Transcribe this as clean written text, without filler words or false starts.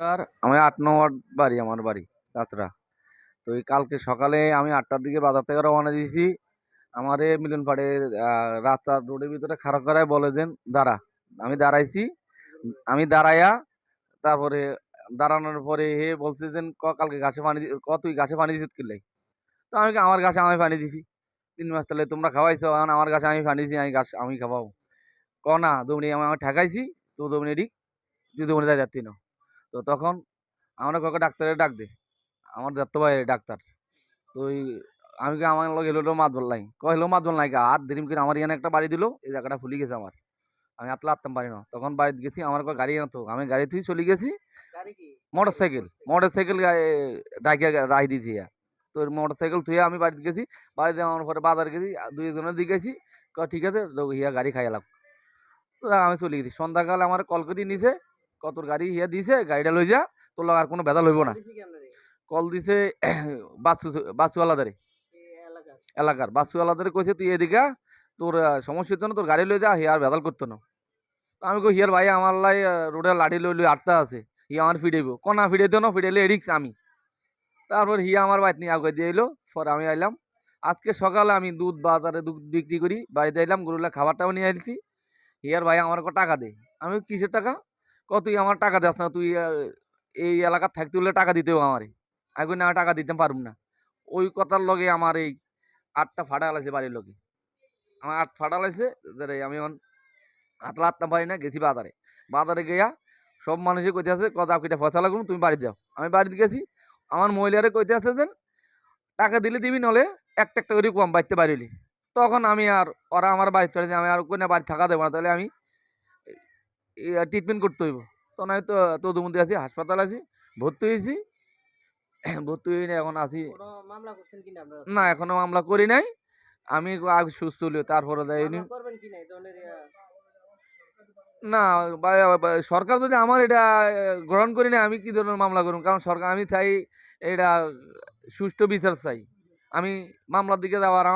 আর আমি ৮ নং ওয়ার্ড বাড়ি, আমার বাড়ি কাঁচরা। তো এই কালকে সকালে আমি ৮টার দিকে বাজার থেকে রওনা দিয়েছি। আমারে মিলন পাড়ে রাস্তা রোডের ভিতরে খাড়া করায় বলে দেন দাঁড়া। আমি দাঁড়াইছি। আমি দাঁড়াইয়া তারপরে দাঁড়ানোর পরে হে বলছে যে কালকে গাছে পানি তুই গাছে পানি দিছিস কিল্লাই? তো আমি আমার গাছে আমি পানি দিছি। ৩ মাস তাহলে তোমরা খাওয়াইছো, এখন আমার গাছে আমি পানি দিছি, আমি গাছ আমি খাওয়াবো। না দৌড়ি আমি ঠেকাইছি। তো দৌড়ি এদিক তুই দৌড়ে যাই যাচ্ছি না। তো তখন আমরা কাউকে ডাক্তারের ডাক দে, আমার দত্ত ভাই ডাক্তার। তো ওই আমি আমার লগে এলো মাত বললাই কহিলো মাত বল নাই হাত ধরিম কিনা আমার এখানে একটা বাড়ি দিল, এই জায়গাটা ফুলি গেছে আমার। আমি আতলা আত্তাম পারি না, তখন বাড়িতে গেছি। আমার গাড়ি আনতো, আমি গাড়ি তুই চলে গেছি। মোটর সাইকেল ডাকিয়া রাই দিয়েছি। তো মোটর সাইকেল থুয়ে আমি বাড়িতে গেছি। বাড়িতে আমার পরে বাজার গেছি, দুইজনের দিকে গেছি। ঠিক আছে হিয়া গাড়ি খাইলাম। তো আমি চলে গেছি। সন্ধ্যাকালে আমার কল করে নিছে, কত গাড়ি হিয়া দিছে, গাড়িটা লই যা, তোর আর কোনো বেদা লইব না। কল দিছে বাসুয়ালাদারে এলাকার বাসুয়ালাদারে কইছে তুই এদিকে তোর সমস্যা হতো না, তোর গাড়ি লই যা, হিয়ার বেদাল করতো না। আমি কই হিয়ার ভাই আমার লাই রোডে লাঠি লই লই আটটা আছে, হিয়া আমার ফিডাইব কনা ফিডাইতো না, ফিডাইলে এরিক্স আমি। তারপর হিয়া আমার বাইত নিয়ে আগে দিয়ে এলো। পরে আমি আইলাম। আজকে সকালে আমি দুধ বাজারে দুধ বিক্রি করি, বাড়িতে আইলাম, গরুলা খাবারটাও নিয়ে আসছি। হিয়ার ভাই আমার টাকা দে। আমি কিসের টাকা? তুই আমার টাকা দেস না, তুই এই এলাকার থাকতে হলে টাকা দিতেও আমারে। আমি না টাকা দিতে পারুম না। ওই কথার লগে আমার এই ৮টা ফাটা লাগছে বাড়ির লোকে। আমার ৮ ফাটা লাগছে। আমি এখন হাতলা হাঁটতাম পারি না, গেছি বাজারে। বাজারে গিয়া সব মানুষই কইতে আছে কথা কিটা ফসা লাগুন, তুমি বাড়ি যাও। আমি বাড়িতে গেছি। আমার মহিলারে কইতে আছে যে টাকা দিলে দিবি, নলে একটা একটা করে কম বাড়িতে বাড়িলি। তখন আমি আর ওরা আমার বাড়িতে চলে আমি আর কোনে বাড়ি থাকা দেবো না, তাহলে আমি ট্রিটমেন্ট করতে হইব। তখন আমি তো তদুমধ্যে আছি, হাসপাতাল আছি, ভর্তি হয়েছি। ভর্তি হয়ে এখন আছি। না এখনো মামলা করি নাই। আমি আগে সুস্থ হইলে তারপরে দেয়নি। না সরকার যদি আমার এটা গ্রহণ করি না, আমি কি ধরনের মামলা করুন? কারণ সরকার আমি চাই এটা সুষ্ঠু বিচার চাই। আমি মামলার দিকে যাওয়ার